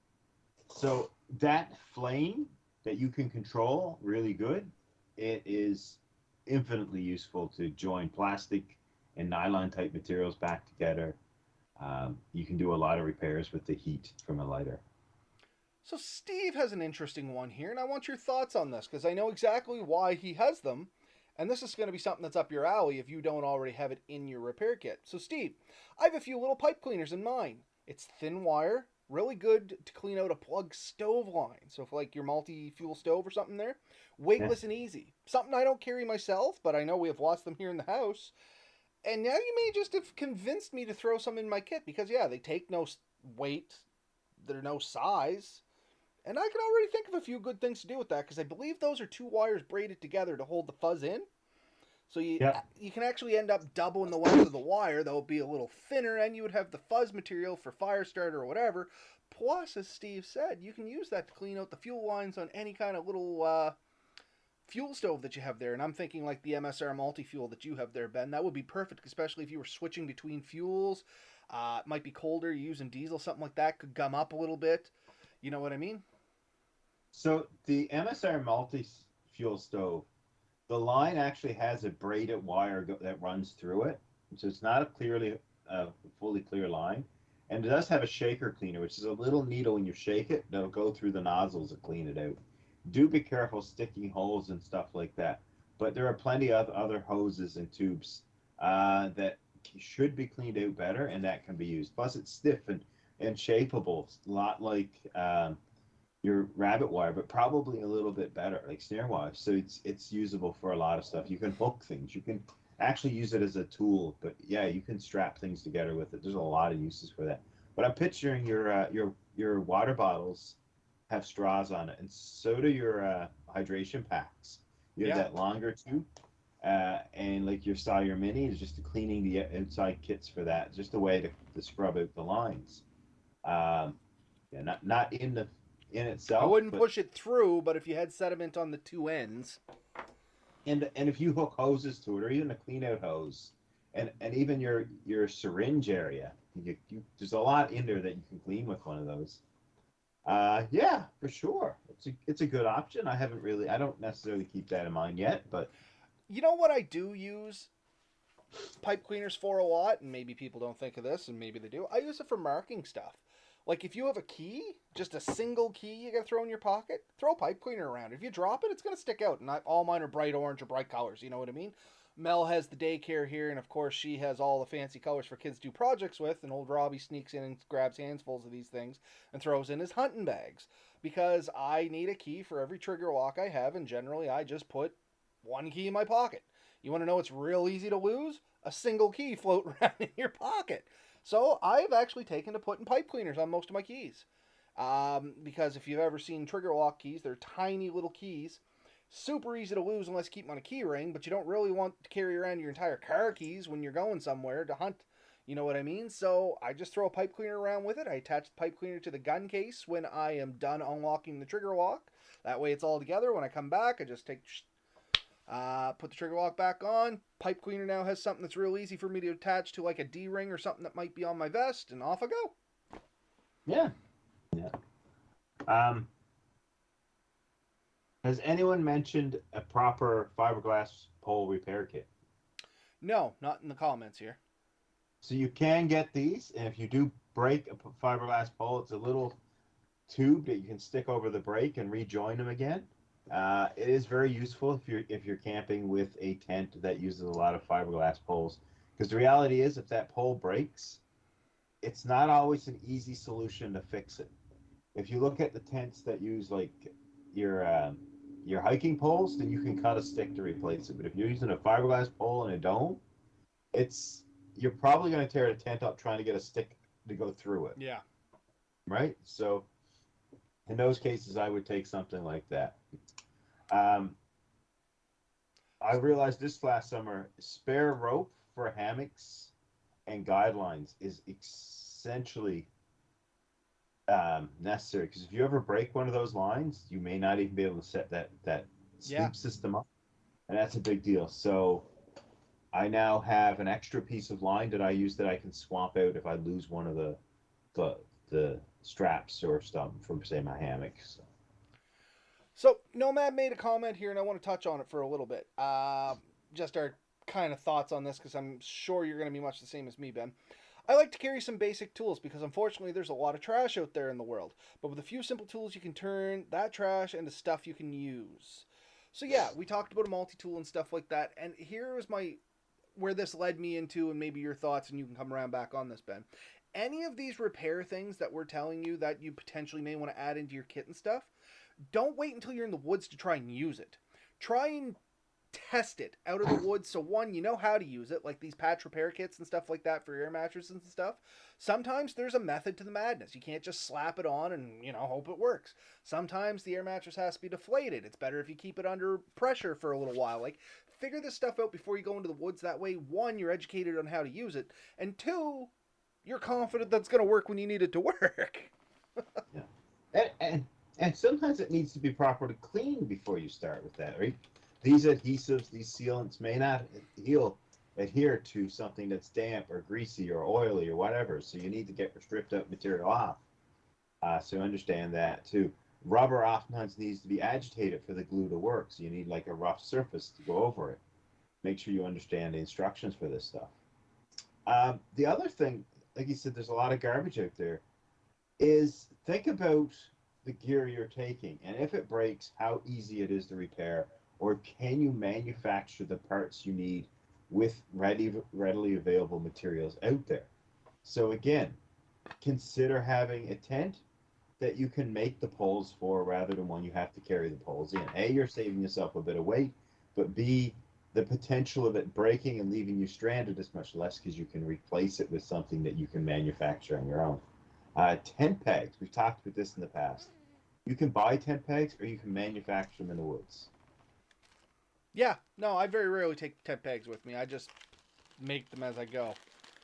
[SPEAKER 2] So that flame that you can control really good, it is infinitely useful to join plastic and nylon type materials back together. You can do a lot of repairs with the heat from a lighter.
[SPEAKER 1] So Steve has an interesting one here, and I want your thoughts on this because I know exactly why he has them. And this is going to be something that's up your alley if you don't already have it in your repair kit. So Steve, I have a few little pipe cleaners in mine. It's thin wire, really good to clean out a plug stove line. So for like your multi-fuel stove or something there,
[SPEAKER 2] Yeah.
[SPEAKER 1] weightless and easy. Something I don't carry myself, but I know we have lots of them here in the house. And now you may just have convinced me to throw some in my kit because yeah, they take no weight, they're no size. And I can already think of a few good things to do with that because I believe those are two wires braided together to hold the fuzz in. So
[SPEAKER 2] Yep.
[SPEAKER 1] you can actually end up doubling the length of the wire. That would be a little thinner, and you would have the fuzz material for fire starter or whatever. Plus, as Steve said, you can use that to clean out the fuel lines on any kind of little fuel stove that you have there, and I'm thinking like the MSR multi-fuel that you have there, Ben, that would be perfect, especially if you were switching between fuels. It might be colder, you're using diesel, something like that could gum up a little bit. You know what I mean?
[SPEAKER 2] So the MSR multi-fuel stove, the line actually has a braided wire that runs through it, so it's not a fully clear line. And it does have a shaker cleaner, which is a little needle when you shake it that'll go through the nozzles and clean it out. Do be careful sticking holes and stuff like that. But there are plenty of other hoses and tubes that should be cleaned out better, and that can be used. Plus, it's stiff and shapeable, a lot like your rabbit wire, but probably a little bit better, like snare wire. So it's usable for a lot of stuff. You can hook things. You can actually use it as a tool, but yeah, you can strap things together with it. There's a lot of uses for that. But I'm picturing your water bottles have straws on it, and so do your hydration packs. You have
[SPEAKER 1] Yeah.
[SPEAKER 2] that longer tube, and like your mini is just cleaning the outside kits for that. Just a way to scrub out the lines. Yeah, not in
[SPEAKER 1] I
[SPEAKER 2] itself,
[SPEAKER 1] wouldn't
[SPEAKER 2] but
[SPEAKER 1] push it through, but if you had sediment on the two ends.
[SPEAKER 2] and if you hook hoses to it, or even a clean out hose, and even your syringe area, there's a lot in there that you can clean with one of those. Yeah, for sure. It's a good option. I don't necessarily keep that in mind yet, but
[SPEAKER 1] You know what I do use pipe cleaners for a lot, and maybe people don't think of this, and maybe they do. I use it for marking stuff. Like if you have a key, just a single key you gotta throw in your pocket, throw a pipe cleaner around. If you drop it, it's gonna stick out. And all mine are bright orange or bright colors. You know what I mean? Mel has the daycare here, and of course she has all the fancy colors for kids to do projects with. And old Robbie sneaks in and grabs handfuls of these things and throws in his hunting bags because I need a key for every trigger lock I have, and generally I just put one key in my pocket. You want to know it's real easy to lose? A single key floating around in your pocket. So I've actually taken to putting pipe cleaners on most of my keys. Because if you've ever seen trigger lock keys, they're tiny little keys. Super easy to lose unless you keep them on a key ring, but you don't really want to carry around your entire car keys when you're going somewhere to hunt. You know what I mean? So I just throw a pipe cleaner around with it. I attach the pipe cleaner to the gun case when I am done unlocking the trigger lock. That way it's all together. When I come back, I just put the trigger lock back on. Pipe cleaner now has something that's real easy for me to attach to like a D ring or something that might be on my vest, and off I go.
[SPEAKER 2] yeah, yeah. Um, has anyone mentioned a proper fiberglass pole repair kit?
[SPEAKER 1] No, not in the comments here.
[SPEAKER 2] So you can get these, and if you do break a fiberglass pole, it's a little tube that you can stick over the break and rejoin them again. It is very useful if you're camping with a tent that uses a lot of fiberglass poles, because the reality is, if that pole breaks, it's not always an easy solution to fix it. If you look at the tents that use like your your hiking poles, then you can cut a stick to replace it. But if you're using a fiberglass pole and a dome, it's you're probably going to tear a tent up trying to get a stick to go through it,
[SPEAKER 1] Yeah.
[SPEAKER 2] right? So in those cases, I would take something like that. Um, I realized this last summer, spare rope for hammocks and guidelines is essentially necessary, because if you ever break one of those lines, you may not even be able to set that
[SPEAKER 1] Yeah.
[SPEAKER 2] sleep system up, and that's a big deal. So I now have an extra piece of line that I use that I can swap out if I lose one of the the straps or something from, say, my hammock.
[SPEAKER 1] So Nomad made a comment here, and I want to touch on it for a little bit. Just our kind of thoughts on this, because I'm sure you're going to be much the same as me, Ben. I like to carry some basic tools because unfortunately there's a lot of trash out there in the world. But with a few simple tools, you can turn that trash into stuff you can use. So yeah, we talked about a multi-tool and stuff like that, and here is my where this led me into, and maybe your thoughts, and you can come around back on this, Ben. Any of these repair things that we're telling you that you potentially may want to add into your kit and stuff, don't wait until you're in the woods to try and use it. Try and test it out of the woods. So one, you know how to use it, like these patch repair kits and stuff like that for air mattresses and stuff. Sometimes there's a method to the madness. You can't just slap it on and, hope it works. Sometimes the air mattress has to be deflated. It's better if you keep it under pressure for a little while. Like, figure this stuff out before you go into the woods. That way, one, you're educated on how to use it, and two, you're confident that's going to work when you need it to work.
[SPEAKER 2] Yeah. And And sometimes it needs to be properly cleaned before you start with that, right? These adhesives, these sealants may not adhere to something that's damp or greasy or oily or whatever. So you need to get stripped up material off. So understand that too. Rubber oftentimes needs to be agitated for the glue to work. So you need like a rough surface to go over it. Make sure you understand the instructions for this stuff. The other thing, like you said, there's a lot of garbage out there, is think about the gear you're taking and if it breaks, how easy it is to repair, or can you manufacture the parts you need with readily available materials out there. So again, consider having a tent that you can make the poles for rather than one you have to carry the poles in. A, you're saving yourself a bit of weight, but B, the potential of it breaking and leaving you stranded is much less because you can replace it with something that you can manufacture on your own. Tent pegs, we've talked about this in the past. You can buy tent pegs or you can manufacture them in the woods.
[SPEAKER 1] Yeah, no, I very rarely take tent pegs with me. I just make them as I go,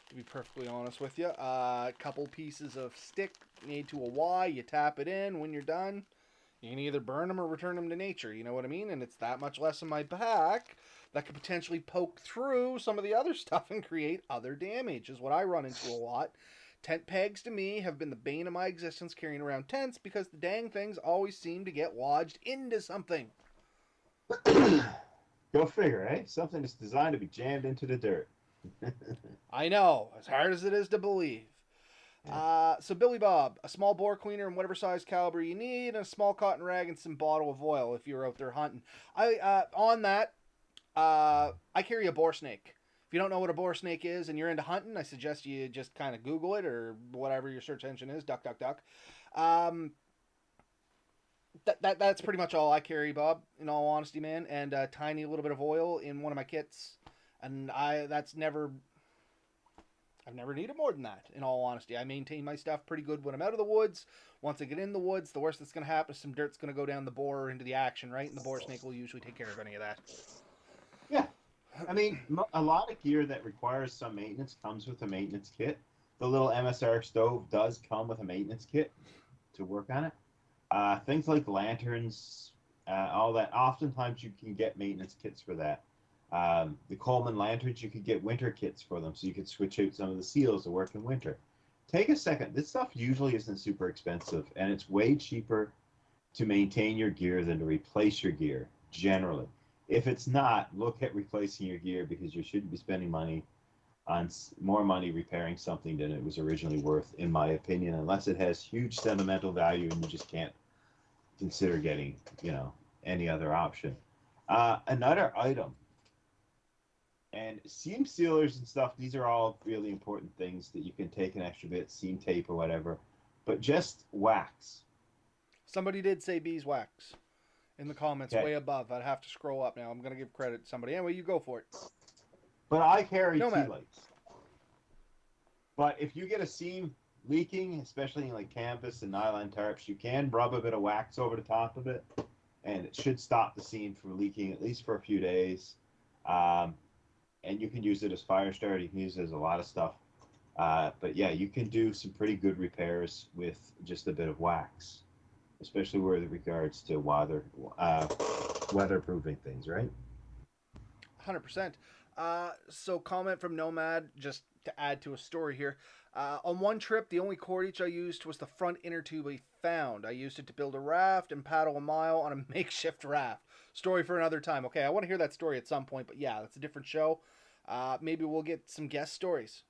[SPEAKER 1] to be perfectly honest with you. A couple pieces of stick made to a Y, you tap it in when you're done. You can either burn them or return them to nature, you know what I mean? And it's that much less in my back that could potentially poke through some of the other stuff and create other damage, is what I run into a lot. Tent pegs to me have been the bane of my existence carrying around tents because the dang things always seem to get lodged into something.
[SPEAKER 2] Go figure, eh? Something that's designed to be jammed into the dirt.
[SPEAKER 1] I know, as hard as it is to believe.
[SPEAKER 2] Yeah.
[SPEAKER 1] So Billy Bob, a small bore cleaner in whatever size caliber you need, and a small cotton rag and some bottle of oil if you're out there hunting. I carry a boar snake. If you don't know what a boar snake is and you're into hunting, I suggest you just kind of Google it or whatever your search engine is. Duck, duck, duck. Um, that's pretty much all I carry, Bob. In all honesty, man, and a tiny little bit of oil in one of my kits, and I've never needed more than that, in all honesty. I maintain my stuff pretty good when I'm out of the woods. Once I get in the woods, the worst that's going to happen is some dirt's going to go down the boar or into the action, right? And the boar snake will usually take care of any of that.
[SPEAKER 2] Yeah. I mean, a lot of gear that requires some maintenance comes with a maintenance kit. The little MSR stove does come with a maintenance kit to work on it. Things like lanterns, all that. Oftentimes, you can get maintenance kits for that. The Coleman lanterns, you could get winter kits for them, so you could switch out some of the seals to work in winter. Take a second. This stuff usually isn't super expensive, and it's way cheaper to maintain your gear than to replace your gear, generally. If it's not, look at replacing your gear because you shouldn't be spending money on more money repairing something than it was originally worth, in my opinion, unless it has huge sentimental value and you just can't consider getting, any other option. Another item, and seam sealers and stuff, these are all really important things that you can take an extra bit, seam tape or whatever, but just wax.
[SPEAKER 1] Somebody did say beeswax in the comments
[SPEAKER 2] Okay.
[SPEAKER 1] way above. I'd have to scroll up now. I'm going to give credit to somebody. Anyway, you go for it.
[SPEAKER 2] But I carry tea
[SPEAKER 1] Nomad.
[SPEAKER 2] lights. But if you get a seam leaking, especially in like canvas and nylon tarps, you can rub a bit of wax over the top of it, and it should stop the seam from leaking at least for a few days. Um, and you can use it as fire starter. You can use it as a lot of stuff. But yeah, you can do some pretty good repairs with just a bit of wax, especially with regards to weatherproofing things, right?
[SPEAKER 1] 100%. So comment from Nomad, just to add to a story here. On one trip, the only cordage I used was the front inner tube I found. I used it to build a raft and paddle a mile on a makeshift raft. Story for another time. Okay, I want to hear that story at some point, but yeah, that's a different show. Maybe we'll get some guest stories.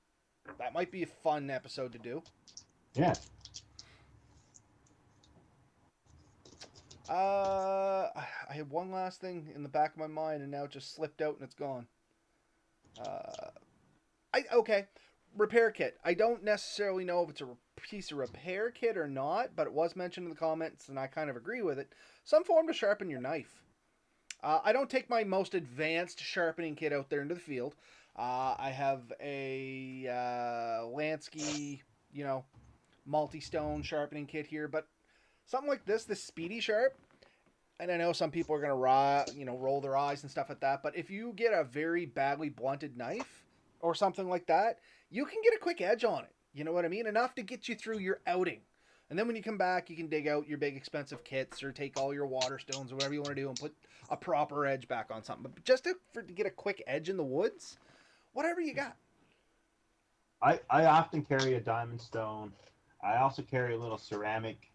[SPEAKER 1] That might be a fun episode to do.
[SPEAKER 2] Yeah.
[SPEAKER 1] I had one last thing in the back of my mind, and now it just slipped out and it's gone. Uh, okay, repair kit. I don't necessarily know if it's a piece of repair kit or not, but it was mentioned in the comments, and I kind of agree with it. Some form to sharpen your knife. I don't take my most advanced sharpening kit out there into the field. I have a Lansky, multi-stone sharpening kit here, but something like this Speedy Sharp, and I know some people are gonna roll their eyes and stuff like that, but if you get a very badly blunted knife or something like that, you can get a quick edge on it. You know what I mean? Enough to get you through your outing. And then when you come back, you can dig out your big expensive kits or take all your water stones or whatever you want to do and put a proper edge back on something. But just to get a quick edge in the woods, whatever you got.
[SPEAKER 2] I often carry a diamond stone. I also carry a little ceramic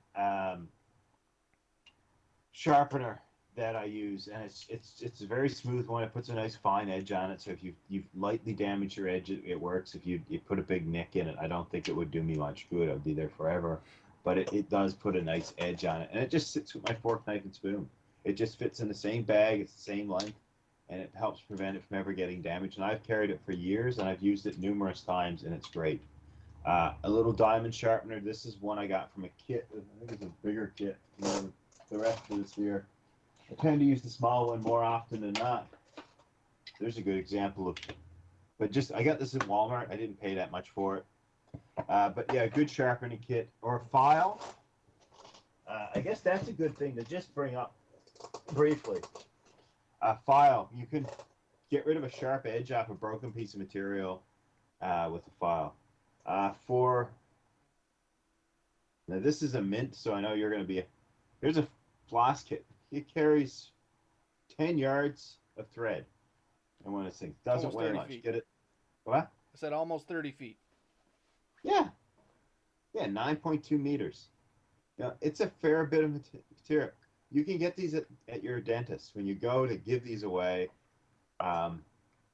[SPEAKER 2] sharpener that I use, and it's a very smooth one. It puts a nice fine edge on it. So if you lightly damage your edge, it works. If you put a big nick in it, I don't think it would do me much good. I'd be there forever. But it does put a nice edge on it, and it just sits with my fork, knife, and spoon. It just fits in the same bag. It's the same length, and it helps prevent it from ever getting damaged. And I've carried it for years, and I've used it numerous times, and it's great. A little diamond sharpener. This is one I got from a kit. I think it's a bigger kit than the rest of this here. I tend to use the small one more often than not. There's a good example of, but just I got this at Walmart. I didn't pay that much for it. But yeah, a good sharpening kit or a file. I guess that's a good thing to just bring up briefly. A file. You can get rid of a sharp edge off a broken piece of material with a file. Now this is a mint, so I know you're going to be. Here's a floss kit. It carries 10 yards of thread. And when this thing doesn't weigh much,
[SPEAKER 1] feet.
[SPEAKER 2] get it? What?
[SPEAKER 1] I said almost 30 feet.
[SPEAKER 2] Yeah. Yeah, 9.2 meters. Now, it's a fair bit of material. You can get these at your dentist when you go to give these away.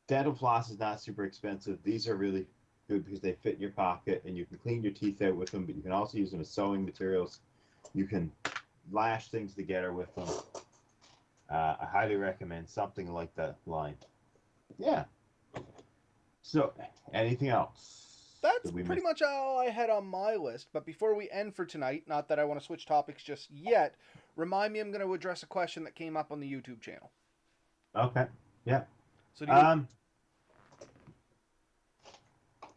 [SPEAKER 2] Dental floss is not super expensive. These are really good because they fit in your pocket and you can clean your teeth out with them, but you can also use them as sewing materials. You can lash things together with them. I highly recommend something like that line. Yeah. So, anything else?
[SPEAKER 1] That's pretty much all I had on my list. But before we end for tonight, not that I want to switch topics just yet, remind me I'm going to address a question that came up on the YouTube channel.
[SPEAKER 2] Okay. Yeah.
[SPEAKER 1] So
[SPEAKER 2] I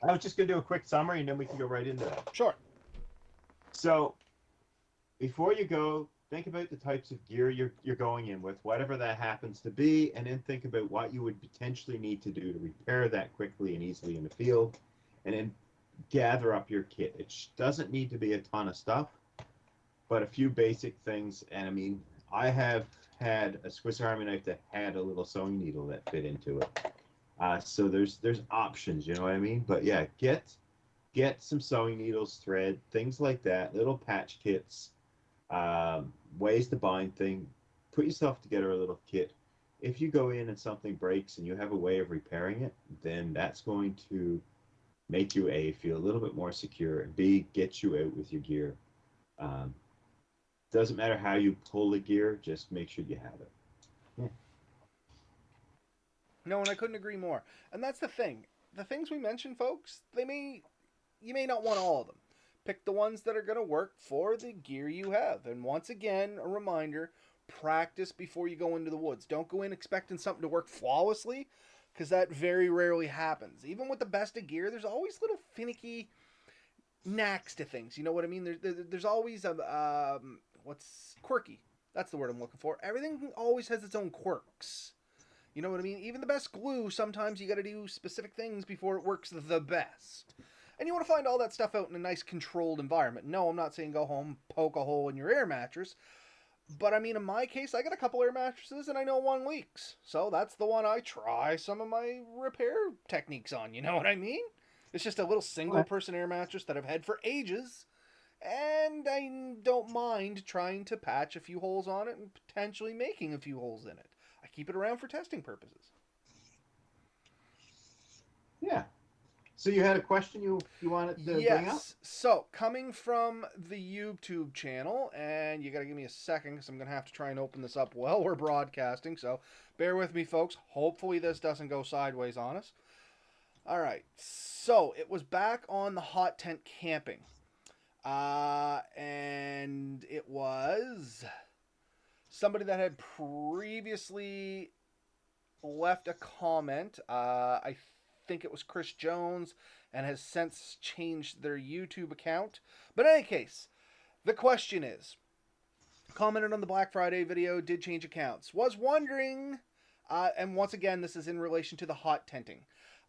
[SPEAKER 2] was just going to do a quick summary and then we can go right into that.
[SPEAKER 1] Sure.
[SPEAKER 2] So, before you go, think about the types of gear you're going in with, whatever that happens to be, and then think about what you would potentially need to do to repair that quickly and easily in the field, and then gather up your kit. It doesn't need to be a ton of stuff, but a few basic things. And I mean, I have had a Swiss Army knife that had a little sewing needle that fit into it. So there's options, you know what I mean? But yeah, get some sewing needles, thread, things like that, little patch kits. Ways to bind thing, put yourself together a little kit. If you go in and something breaks and you have a way of repairing it, then that's going to make you A, feel a little bit more secure, and B, get you out with your gear. Doesn't matter how you pull the gear, just make sure you have it. Yeah.
[SPEAKER 1] No, and I couldn't agree more. And that's the thing. The things we mentioned, folks, you may not want all of them. Pick the ones that are going to work for the gear you have. And once again, a reminder, practice before you go into the woods. Don't go in expecting something to work flawlessly, because that very rarely happens. Even with the best of gear, there's always little finicky knacks to things. You know what I mean? There's always what's quirky. That's the word I'm looking for. Everything always has its own quirks. You know what I mean? Even the best glue, sometimes you got to do specific things before it works the best. And you want to find all that stuff out in a nice controlled environment. No, I'm not saying go home, poke a hole in your air mattress. But I mean, in my case, I got a couple air mattresses and I know one leaks. So that's the one I try some of my repair techniques on. You know what I mean? It's just a little single person air mattress that I've had for ages. And I don't mind trying to patch a few holes on it and potentially making a few holes in it. I keep it around for testing purposes.
[SPEAKER 2] Yeah. So you had a question you wanted to bring up?
[SPEAKER 1] Yes. So, coming from the YouTube channel, and you got to give me a second because I'm going to have to try and open this up while we're broadcasting, so bear with me, folks. Hopefully this doesn't go sideways on us. All right. So, it was back on the hot tent camping. And it was somebody that had previously left a comment. I think it was Chris Jones, and has since changed their YouTube account. But in any case, the question is, commented on the Black Friday video, did change accounts. Was wondering, and once again, this is in relation to the hot tenting.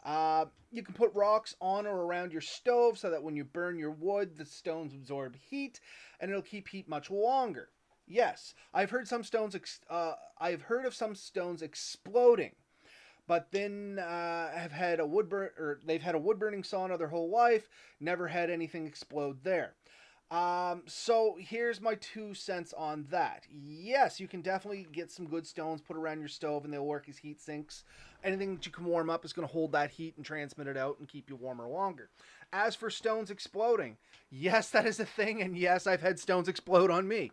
[SPEAKER 1] You can put rocks on or around your stove so that when you burn your wood, the stones absorb heat, and it'll keep heat much longer. Yes, I've heard of some stones exploding, but then have had a they've had a wood burning sauna their whole life, never had anything explode there. So here's my 2 cents on that. Yes, you can definitely get some good stones put around your stove and they'll work as heat sinks. Anything that you can warm up is going to hold that heat and transmit it out and keep you warmer longer. As for stones exploding, yes, that is a thing, and yes, I've had stones explode on me.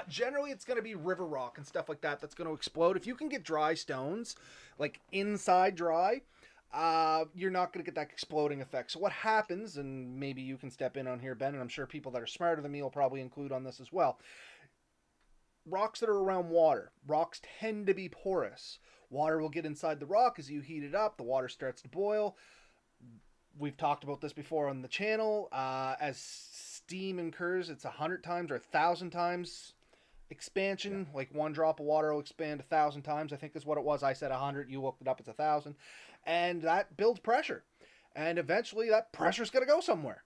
[SPEAKER 1] Generally, it's going to be river rock and stuff like that that's going to explode. If you can get dry stones, like inside dry, you're not going to get that exploding effect. So what happens, and maybe you can step in on here, Ben, and I'm sure people that are smarter than me will probably include on this as well. Rocks that are around water, rocks tend to be porous. Water will get inside the rock as you heat it up. The water starts to boil. We've talked about this before on the channel. As steam incurs, it's 100 times or 1,000 times expansion. Yeah. Like 1 drop of water will expand 1,000 times, I think is what it was. I said 100. You looked it up. It's 1,000. And that builds pressure. And eventually that pressure's going to go somewhere.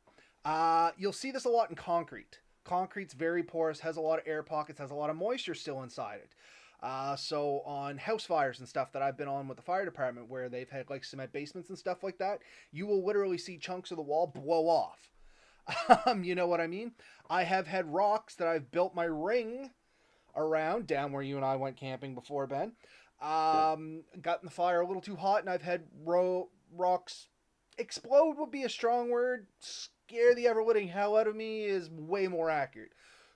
[SPEAKER 1] You'll see this a lot in concrete. Concrete's very porous, has a lot of air pockets, has a lot of moisture still inside it. So on house fires and stuff that I've been on with the fire department where they've had like cement basements and stuff like that, you will literally see chunks of the wall blow off. You know what I mean? I have had rocks that I've built my ring around, down where you and I went camping before, Ben. Got in the fire a little too hot, and I've had rocks explode would be a strong word. Scare the ever-living hell out of me is way more accurate.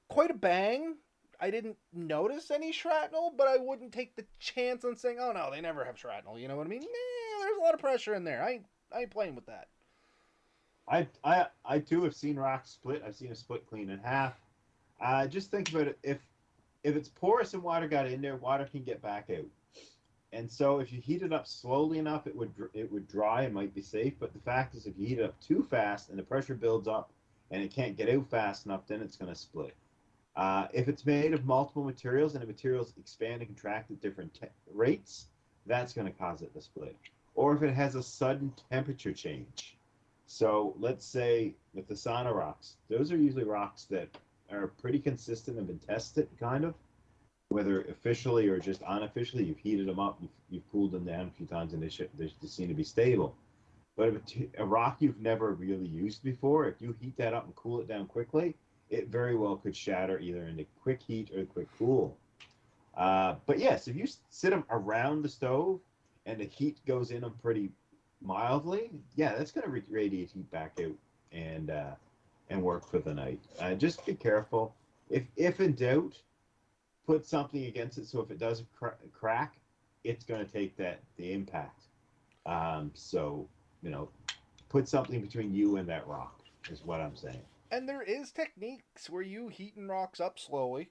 [SPEAKER 1] Quite a bang. I didn't notice any shrapnel, but I wouldn't take the chance on saying, oh no, they never have shrapnel. You know what I mean? There's a lot of pressure in there. I ain't playing with that.
[SPEAKER 2] I too have seen rocks split. I've seen a split clean in half. Just think about it. If it's porous and water got in there, water can get back out. And so if you heat it up slowly enough, it would dry and might be safe. But the fact is, if you heat it up too fast and the pressure builds up and it can't get out fast enough, then it's going to split. If it's made of multiple materials and the materials expand and contract at different rates, that's going to cause it to split. Or if it has a sudden temperature change. So let's say with the sauna rocks, those are usually rocks that are pretty consistent and been tested, kind of, whether officially or just unofficially. You've heated them up, you've cooled them down a few times, and they seem to be stable. But if a rock you've never really used before, if you heat that up and cool it down quickly, it very well could shatter either into quick heat or quick cool. But yes, if you sit them around the stove and the heat goes in them pretty mildly, yeah, that's going to radiate heat back out and work for the night. Just be careful. If in doubt, put something against it so if it does crack, it's going to take the impact. So, put something between you and that rock is what I'm saying.
[SPEAKER 1] And there is techniques where you heaten rocks up slowly,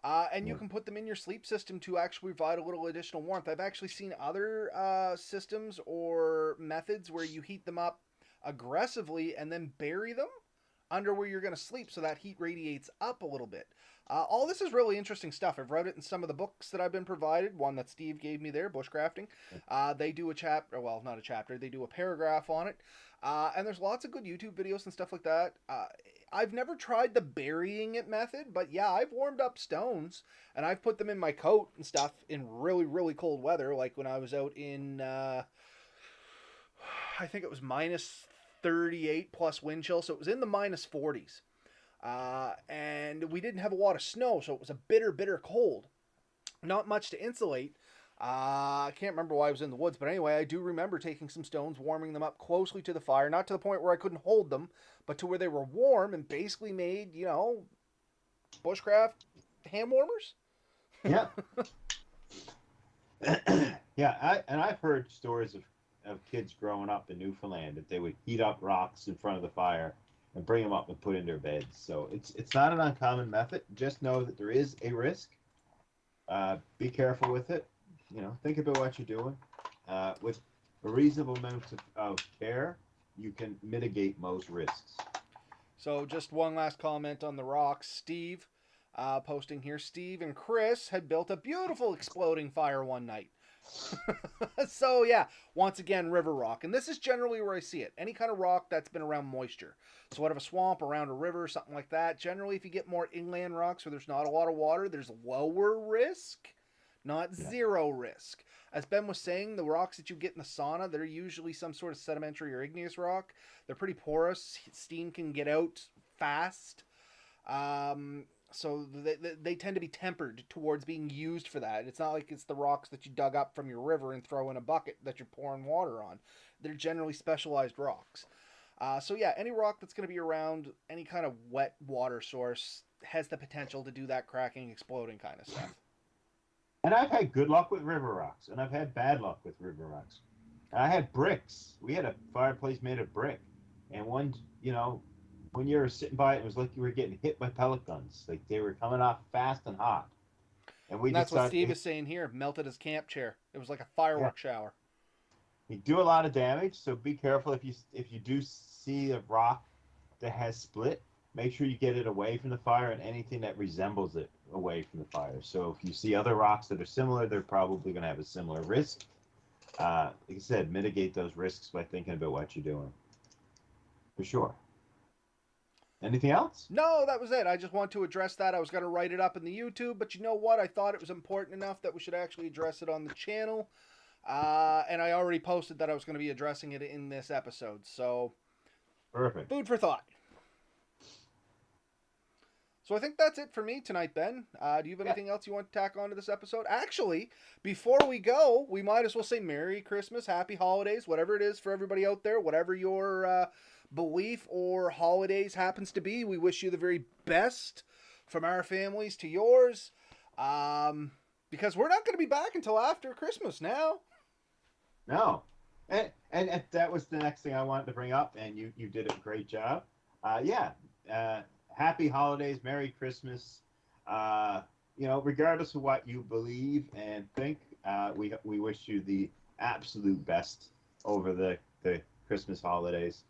[SPEAKER 1] and you can put them in your sleep system to actually provide a little additional warmth. I've actually seen other systems or methods where you heat them up aggressively and then bury them under where you're going to sleep so that heat radiates up a little bit. All this is really interesting stuff. I've read it in some of the books that I've been provided. One that Steve gave me there, Bushcrafting. They do a chapter, well, not a chapter, they do a paragraph on it. And there's lots of good YouTube videos and stuff like that. I've never tried the burying it method, but yeah, I've warmed up stones and I've put them in my coat and stuff in really, really cold weather. Like when I was out in, I think it was minus 38 plus wind chill. So it was in the minus 40s. And we didn't have a lot of snow, so it was a bitter, bitter cold. Not much to insulate. I can't remember why I was in the woods, but anyway, I do remember taking some stones, warming them up closely to the fire, not to the point where I couldn't hold them, but to where they were warm and basically made, bushcraft hand warmers.
[SPEAKER 2] Yeah. Yeah, I've heard stories of kids growing up in Newfoundland that they would heat up rocks in front of the fire and bring them up and put in their beds. So it's not an uncommon method. Just know that there is a risk. Be careful with it. Think about what you're doing. With a reasonable amount of care, you can mitigate most risks.
[SPEAKER 1] So just one last comment on the rocks. Steve posting here. Steve and Chris had built a beautiful exploding fire one night. So yeah, once again, river rock, and this is generally where I see it. Any kind of rock that's been around moisture. So out of a swamp, around a river, something like that. Generally, if you get more inland rocks where there's not a lot of water, there's lower risk, not
[SPEAKER 2] Yeah.
[SPEAKER 1] zero risk. As Ben was saying, the rocks that you get in the sauna, they're usually some sort of sedimentary or igneous rock. They're pretty porous. Steam can get out fast. So they tend to be tempered towards being used for that. It's not like it's the rocks that you dug up from your river and throw in a bucket that you're pouring water on. They're generally specialized rocks. So yeah, any rock that's going to be around any kind of wet water source has the potential to do that cracking, exploding kind of stuff.
[SPEAKER 2] And I've had good luck with river rocks, and I've had bad luck with river rocks. I had bricks. We had a fireplace made of brick, and one, when you were sitting by it, it was like you were getting hit by pellet guns. Like they were coming off fast and hot. And we
[SPEAKER 1] And that's what Steve
[SPEAKER 2] decided,
[SPEAKER 1] is saying here. Melted his camp chair. It was like a
[SPEAKER 2] yeah,
[SPEAKER 1] firework shower.
[SPEAKER 2] you do a lot of damage. So be careful if you do see a rock that has split. Make sure you get it away from the fire and anything that resembles it away from the fire. So if you see other rocks that are similar, they're probably going to have a similar risk. Like I said, mitigate those risks by thinking about what you're doing. For sure. Anything else?
[SPEAKER 1] No, that was it. I just want to address that. I was going to write it up in the YouTube, but you know what? I thought it was important enough that we should actually address it on the channel. And I already posted that I was going to be addressing it in this episode. So,
[SPEAKER 2] Perfect.
[SPEAKER 1] food for thought. So I think that's it for me tonight, Ben. Do you have anything else you want to tack on to this episode? Actually, before we go, we might as well say Merry Christmas, Happy Holidays, whatever it is for everybody out there, whatever your belief or holidays happens to be. We wish you the very best from our families to yours. Because we're not going to be back until after Christmas now.
[SPEAKER 2] No. And that was the next thing I wanted to bring up, and you did a great job. Happy holidays, Merry Christmas. Regardless of what you believe and think, we wish you the absolute best over the Christmas holidays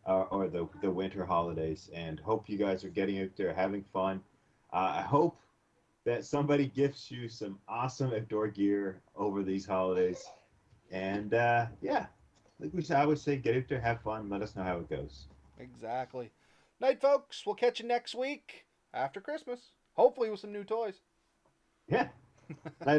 [SPEAKER 2] or the winter holidays, and hope you guys are getting out there having fun. I hope that somebody gifts you some awesome outdoor gear over these holidays. And like I would say, get out there, have fun, let us know how it goes.
[SPEAKER 1] Exactly. Night, folks. We'll catch you next week after Christmas. Hopefully with some new toys.
[SPEAKER 2] Yeah. Night